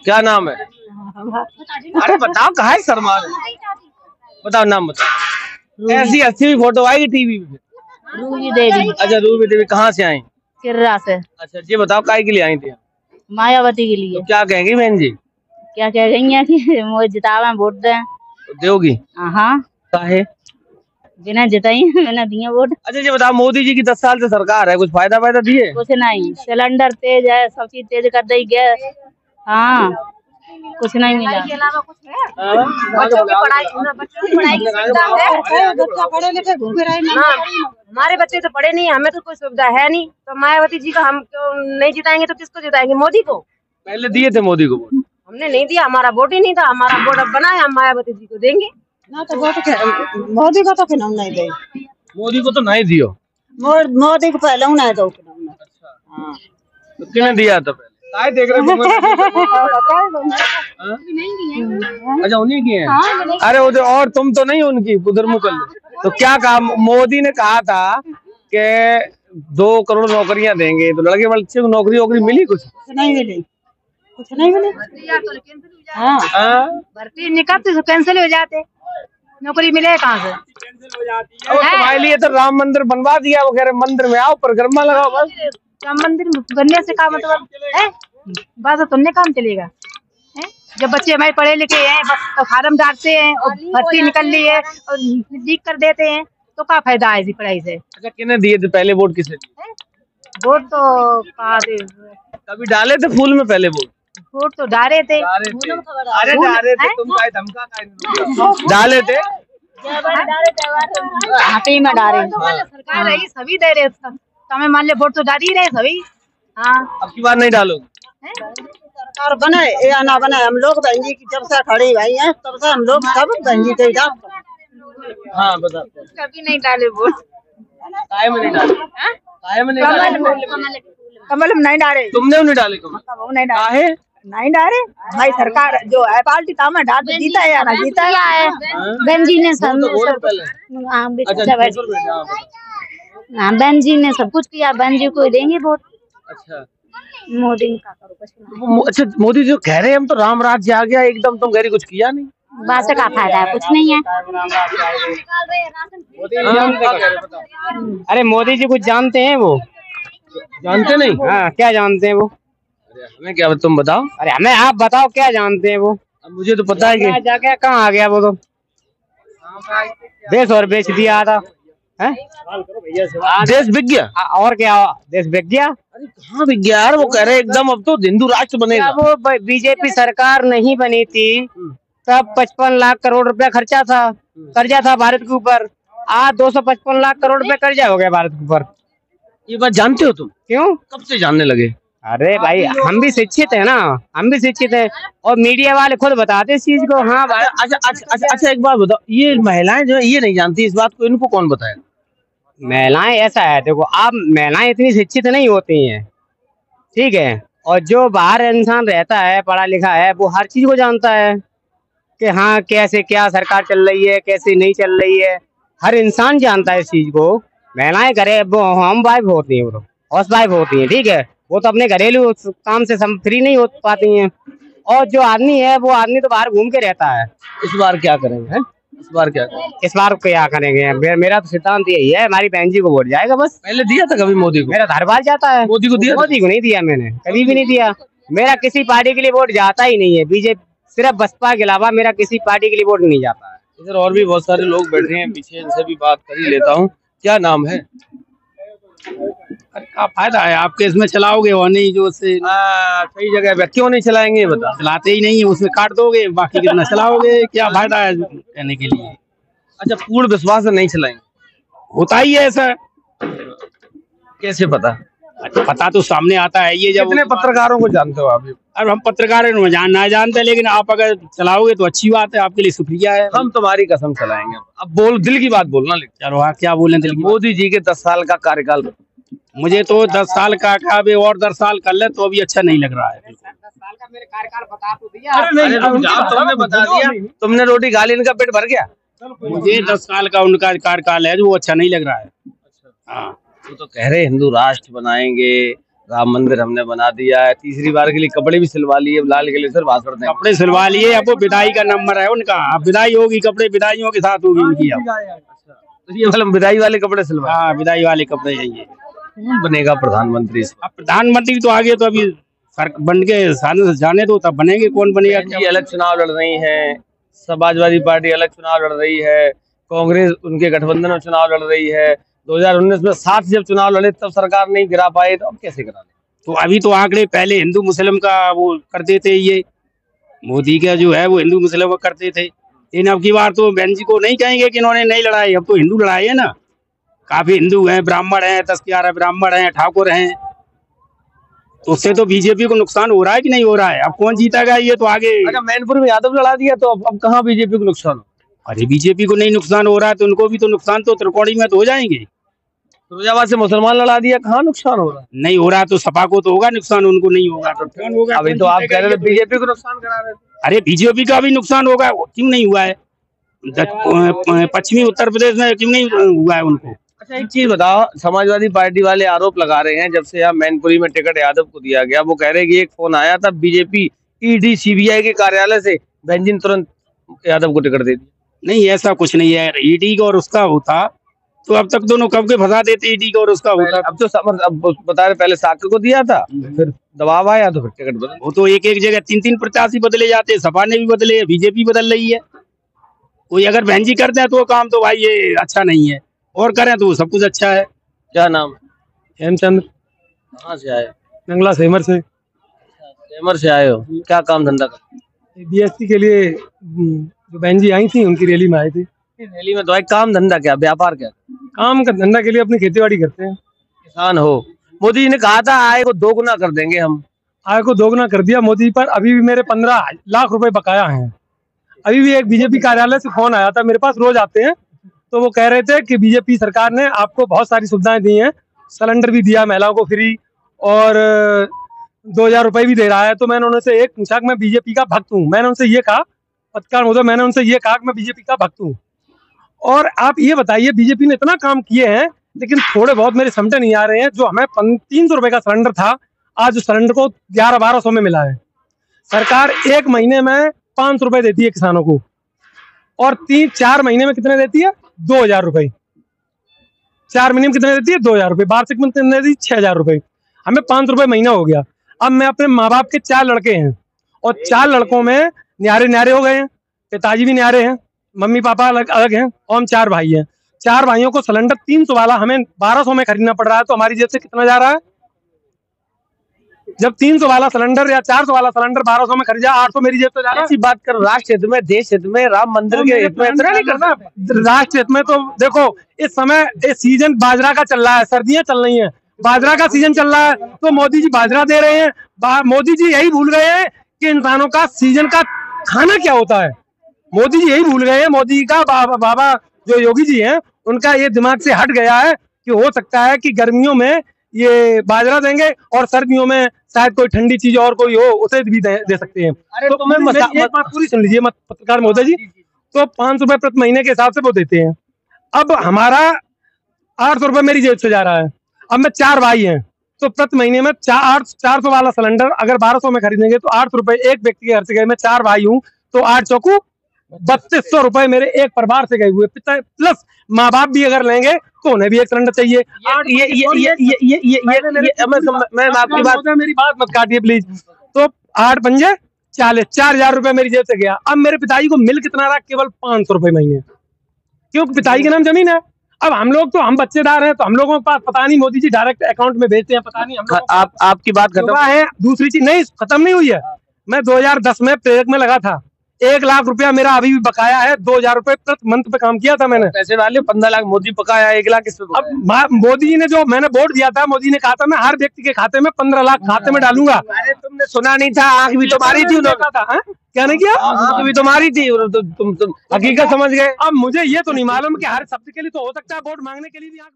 क्या नाम है? अरे बताओ, कहाँ है शर्मा रहे? बताओ नाम बताओ। ऐसी अच्छी भी फोटो आएगी टीवी में। रूबी देवी। अच्छा रूबी देवी, कहाँ से आई? किर्रा से। अच्छा ये बताओ काय के लिए आई थी? मायावती के लिए। तो क्या कहेंगी बहन जी? क्या कह रही है कि मुझे जितावे वोट दें। तो दोगी? हाँ। काहे? बिना जिताई बिना दिए वोट। अच्छा ये बताओ, मोदी जी की 10 साल से सरकार है, कुछ फायदा दिए? कुछ नहीं, सिलेंडर तेज है, सब चीज तेज कर दी गैस। हाँ कुछ नहीं मिला। के अलावा कुछ है? बच्चों की पढ़ाई की सुविधा है। बच्चा पढ़े लिखे घूम रहे हैं। हमारे बच्चे तो पढ़े नहीं, हमें तो कोई सुविधा है नहीं, तो मायावती जी को हम क्यों नहीं जिताएंगे? तो किसको जिताएंगे? मोदी को। पहले दिए थे मोदी को वोट? हमने नहीं दिया, हमारा वोट ही नहीं था। हमारा वोट अब बना है, हम मायावती जी को देंगे ना। तो वोट मोदी को तो फिर हम नहीं देंगे। मोदी को तो नहीं दियो? मोदी को पहले नहीं दो। अच्छा हाँ, तो किसने दिया था पहले? काय देख रहे हो? अच्छा उन्हीं की है। अरे उधर और तुम तो नहीं उनकी उधर मुकल। तो क्या कहा मोदी ने? कहा था कि 2 करोड़ नौकरियां देंगे, तो लड़के बच्चे को नौकरी वोकरी मिली? कुछ नहीं मिली, कुछ नहीं मिली। भर्ती निकलती तो कैंसिल हो जाते, नौकरी मिले कहाँ से? तुम्हारे लिए तो राम मंदिर बनवा दिया, वो कह रहे मंदिर में आओ परिक्रमा लगाओ बस। राम मंदिर बनने से काम मतलब है? बस तुमने काम चलेगा है? जब बच्चे हमारे पढ़े लिखे हैं, बस तो फार्म डालते हैं और भर्ती निकल रही है और लीक कर देते हैं, तो क्या फायदा है इसी पढ़ाई से? अच्छा किसने दिए थे पहले वोट? किसे दिए वोट? तो कभी डाले थे फूल में पहले वोट? वोट तो डाले थे। अरे डाले थे, तुम काय धमका डाले थे? हाथी में डाले। सरकार रही सभी दे रहे, हमें मान ले वोट तो डाल ही रहे सभी। हाँ अब की बार नहीं डालोगे? सरकार बने या ना बने, हम लोग बहन जी की जब से खड़ी भाई हैं तब से हम लोग सब बहन जी के डाल। हाँ बता। कभी नहीं डाले वोट। काय में नहीं डाले? काय में नहीं डाले? कमल हम नहीं डाले। तुमने नहीं डाले कमल? नहीं डाले, नहीं डाले भाई। सरकार जो है पार्टी था में डाल जीता है या ना जीता है। बहन जी ने सब बहन जी ने सब कुछ किया, बहन जी को देंगे वोट। अच्छा मोदी का करो कुछ। अच्छा मोदी जो कह रहे हैं हम तो राम राज्य आ गया एकदम, तुम कह रही कुछ किया नहीं? बात से का फायदा है? कुछ नहीं है। अरे मोदी जी कुछ जानते हैं? वो जानते नहीं? हाँ क्या जानते हैं वो? अरे हमें क्या, तुम बताओ। अरे हमें आप बताओ क्या जानते हैं वो? अब मुझे तो पता है कि जाके कहाँ आ गया वो, तो देश और बेच दिया था है? देश बिक गया और क्या देश बिक गया? अरे कहाँ बिक गया यार? वो कह रहे एकदम अब तो हिंदू राष्ट्र बनेगा। वो बीजेपी सरकार नहीं बनी थी तब 55 लाख करोड़ रुपया खर्चा था, कर्जा था भारत के ऊपर। आज 255 लाख करोड़ रुपया कर्जा हो गया भारत के ऊपर। ये बात जानते हो तुम? क्यों? कब से जानने लगे? अरे भाई हम भी शिक्षित है ना, हम भी शिक्षित है और मीडिया वाले खुद बताते इस चीज को। हाँ अच्छा एक बात बताओ, ये महिलाएं जो है ये नहीं जानती इस बात को, इनको कौन बताया? महिलाएं ऐसा है, देखो आप महिलाएं इतनी शिक्षित नहीं होती हैं, ठीक है, और जो बाहर इंसान रहता है पढ़ा लिखा है वो हर चीज को जानता है कि हाँ कैसे क्या सरकार चल रही है, कैसे नहीं चल रही है, हर इंसान जानता है इस चीज को। महिलाएं घरे वो होम वाइफ होती है, वो हाउस वाइफ होती है, ठीक है, वो तो अपने घरेलू काम से फ्री नहीं हो पाती हैं। और जो आदमी है वो आदमी तो बाहर घूम के रहता है। इस बार क्या करेंगे है? इस बार क्या करेंगे? मेरा तो सिद्धांत यही है, हमारी बहन जी को वोट जाएगा बस। पहले दिया था कभी मोदी को? मेरा हर बार जाता है। मोदी को दिया? मोदी को नहीं दिया मैंने, कभी भी नहीं दिया। मेरा किसी पार्टी के लिए वोट जाता ही नहीं है, बीजेपी सिर्फ बसपा के अलावा मेरा किसी पार्टी के लिए वोट नहीं जाता है। इधर और भी बहुत सारे लोग बैठे हैं पीछे, इनसे भी बात कर ही लेता हूँ। क्या नाम है? अरे क्या फायदा है आपके इसमें चलाओगे और नहीं जो से सही जगह पे क्यों नहीं चलाएंगे बता? चलाते ही नहीं है, उसमें काट दोगे, बाकी कितना चलाओगे? क्या फायदा है कहने के लिए? अच्छा पूर्ण विश्वास से नहीं चलाएंगे? होता ही है ऐसा। कैसे पता? अच्छा पता तो सामने आता है। ये जब कितने पत्रकारों को जानते हो आप? अब हम पत्रकार ना जानते, लेकिन आप अगर चलाओगे तो अच्छी बात है, आपके लिए शुक्रिया है। हम तुम्हारी कसम चलाएंगे। अब बोल, दिल की बात बोलना। चलो हाँ क्या बोले दिल की? मोदी जी के 10 साल का कार्यकाल। मुझे तो 10 साल का और 10 साल कर ले तो अभी अच्छा नहीं लग रहा है। 10 साल का मेरे कार्यकाल बता तो दिया। अरे तुमने बता दिया, तुमने रोटी खा ली, इनका पेट भर गया। मुझे 10 साल का उनका कार्यकाल है जो अच्छा नहीं लग रहा है। हाँ तो कह रहे हिंदू राष्ट्र बनाएंगे, राम मंदिर हमने बना दिया है, तीसरी बार के लिए कपड़े भी सिलवा लिए, लाल किले से भाषण देंगे। कपड़े सिलवा लिए, अब वो विदाई का नंबर है उनका, अब विदाई होगी, कपड़े विदाइयों के साथ होगी उनकी। अब तो ये मतलब विदाई वाले कपड़े सिलवा, हाँ विदाई वाले कपड़े चाहिए। कौन बनेगा प्रधानमंत्री? अब प्रधानमंत्री तो आगे तो अभी बन के जाने दो, तब बनेंगे। कौन बनेगा? अलग चुनाव लड़ रही है, समाजवादी पार्टी अलग चुनाव लड़ रही है, कांग्रेस उनके गठबंधन में चुनाव लड़ रही है। 2019 में साथ जब चुनाव लड़े तब सरकार नहीं गिरा पाए, तो अब कैसे करा ले? तो अभी तो आंकड़े पहले हिंदू मुस्लिम का वो करते थे, ये मोदी का जो है वो हिंदू मुस्लिम का करते थे। लेकिन अब की बार तो बहन जी को नहीं कहेंगे कि इन्होंने नहीं लड़ाई, अब तो हिंदू लड़ाई है ना। काफी हिंदू हैं, ब्राह्मण हैं, 10-11 ब्राह्मण हैं, ठाकुर हैं। तो उससे तो बीजेपी को नुकसान हो रहा है कि नहीं हो रहा है? अब कौन जीतेगा ये तो आगे। अच्छा, मैनपुर में यादव लड़ा दिया, तो अब कहाँ बीजेपी को नुकसान हो? अरे बीजेपी को नहीं नुकसान हो रहा है तो उनको भी तो नुकसान तो त्रिकोणी में तो हो जाएंगे। फिरोजाबाद से मुसलमान लड़ा दिया, कहाँ नुकसान हो रहा है? नहीं हो रहा तो सपा को तो होगा नुकसान, उनको नहीं होगा तो नुकसान होगा। अभी तो आप कह रहे थे बीजेपी को नुकसान करा रहे थे। अरे बीजेपी का भी नुकसान होगा, क्यों नहीं हुआ है? पश्चिमी उत्तर प्रदेश में क्यों नहीं हुआ है उनको? अच्छा, एक चीज बताओ, समाजवादी पार्टी वाले आरोप लगा रहे हैं जब से यहाँ मैनपुरी में टिकट यादव को दिया गया, वो कह रहे हैं कि एक फोन आया था बीजेपी ईडी सीबीआई के कार्यालय से, बेंजिन तुरंत यादव को टिकट दे दी। नहीं ऐसा कुछ नहीं है, ईडी का और उसका होता तो अब तक दोनों कब के फंसा देते, ईडी का और उसका होता। अब तो अब बता रहे पहले साक्य को दिया था, फिर दबाव आया तो फिर टिकट बदल। वो तो एक एक जगह 3-3 प्रत्याशी बदले जाते, सपा ने भी बदले, बीजेपी बदल रही है। कोई अगर बहन जी करते हैं तो वो काम तो भाई ये अच्छा नहीं है, और करें तो सब कुछ अच्छा है। क्या नाम? हेमचंद्र। कहाँ से आए? नंगला सेमर से। सेमर से आए हो, क्या काम धंधा कर? बीएससी के लिए जो बहन जी आई थी उनकी रैली में आए थे। रैली में तो भाई काम धंधा क्या, व्यापार क्या? काम का धंधा के लिए अपनी खेतीबाड़ी करते हैं। किसान हो। मोदी जी ने कहा था आय को दोगुना कर देंगे हम। आय को दोगुना कर दिया मोदी पर। अभी भी मेरे 15 लाख रुपए बकाया हैं। अभी भी एक बीजेपी कार्यालय से फोन आया था मेरे पास, रोज आते हैं, तो वो कह रहे थे कि बीजेपी सरकार ने आपको बहुत सारी सुविधाएं दी हैं, सिलेंडर भी दिया महिलाओं को फ्री, और 2000 रुपए भी दे रहा है। तो मैंने उनसे एक पूछा कि मैं बीजेपी का भक्त हूँ, मैंने उनसे ये कहा, पत्रकार महोदय मैंने उनसे ये कहा कि मैं बीजेपी का भक्त हूँ, और आप ये बताइए बीजेपी ने इतना काम किए हैं लेकिन थोड़े बहुत मेरे समझ नहीं आ रहे हैं। जो हमें 300 रुपए का सिलेंडर था, आज उस सिलेंडर को 1100-1200 में मिला है। सरकार एक महीने में 500 रुपए देती है किसानों को, और 3-4 महीने में कितने देती है? 2000 रुपए। 4 महीने में कितने देती है? 2000 रुपए। वार्षिक में कितने देती है? 6000 रुपए। हमें 500 रुपए महीना हो गया। अब मैं अपने माँ बाप के 4 लड़के हैं, और 4 लड़कों में न्यारे हो गए हैं, पिताजी भी न्यारे हैं, मम्मी पापा अलग हैं, और हम 4 भाई हैं। 4 भाइयों को सिलेंडर 300 वाला हमें 1200 में खरीदना पड़ रहा है, तो हमारी जेब से कितना जा रहा है? जब 300 वाला सिलेंडर या 400 वाला सिलेंडर 1200 में खरीदा, 800 मेरी जेब से जा रहा है। ऐसी बात कर, राष्ट्र हित में, देश हित में, राम मंदिर के हित में इतना नहीं करना। राष्ट्र हित में तो देखो, इस समय इस सीजन बाजरा का चल रहा है, सर्दियां चल रही हैं, बाजरा का सीजन चल रहा है, तो मोदी जी बाजरा दे रहे हैं। मोदी जी यही भूल गए हैं कि इंसानों का सीजन का खाना क्या होता है। मोदी जी यही भूल गए हैं। मोदी का बाबा जो योगी जी हैं, उनका ये दिमाग से हट गया है कि हो सकता है कि गर्मियों में ये बाजरा देंगे और सर्दियों में शायद कोई ठंडी चीज और कोई हो उसे भी दे सकते हैं। अरे तो मैं एक बात पूरी सुन लीजिए पत्रकार महोदय जी। तो 500 रुपए प्रति महीने के हिसाब से वो देते हैं। अब हमारा 800 रुपए मेरी जेब से जा रहा है। अब मैं 4 भाई हैं, तो प्रति महीने में 400 वाला सिलेंडर अगर 1200 में खरीदेंगे तो 800 रुपए एक व्यक्ति के घर से गए। मैं 4 भाई हूँ, तो 8 चौकू 3200 रुपए मेरे एक परिवार से गए हुए। पिता प्लस माँ बाप भी अगर लेंगे तो उन्हें भी एक सिलेंडर चाहिए। मैं आपकी बात, मेरी बात मत काटिए प्लीज। तो 8 पंजे 40, 4000 रुपए मेरी जेब से गया। अब मेरे पिताजी को मिल कितना रहा? केवल 500 रुपए महीने, क्योंकि पिताजी के नाम जमीन है। अब हम लोग तो हम बच्चेदार हैं, तो हम लोगों के पास पता नहीं मोदी जी डायरेक्ट अकाउंट में भेजते हैं, पता नहीं। आपकी बात खत्म है। दूसरी चीज नहीं, खत्म नहीं हुई है। मैं 2010 में प्रेरक में लगा था, 1 लाख रुपया मेरा अभी भी बकाया है। 2000 रुपए प्रति मंथ पे काम किया था मैंने। पैसे वाले 15 लाख मोदी पकाया, 1 लाख किस पे? अब मोदी जी ने जो मैंने वोट दिया था, मोदी ने कहा था मैं हर व्यक्ति के खाते में 15 लाख खाते में डालूंगा। अरे तुमने सुना नहीं था? आंख भी तो मारी थी उन्होंने। क्या नहीं किया? आंख भी तो मारी थी। तुम हकीकत समझ गए। अब मुझे ये तो नहीं मालूम कि हर शब्द के लिए तो हो सकता है वोट मांगने के लिए भी आंख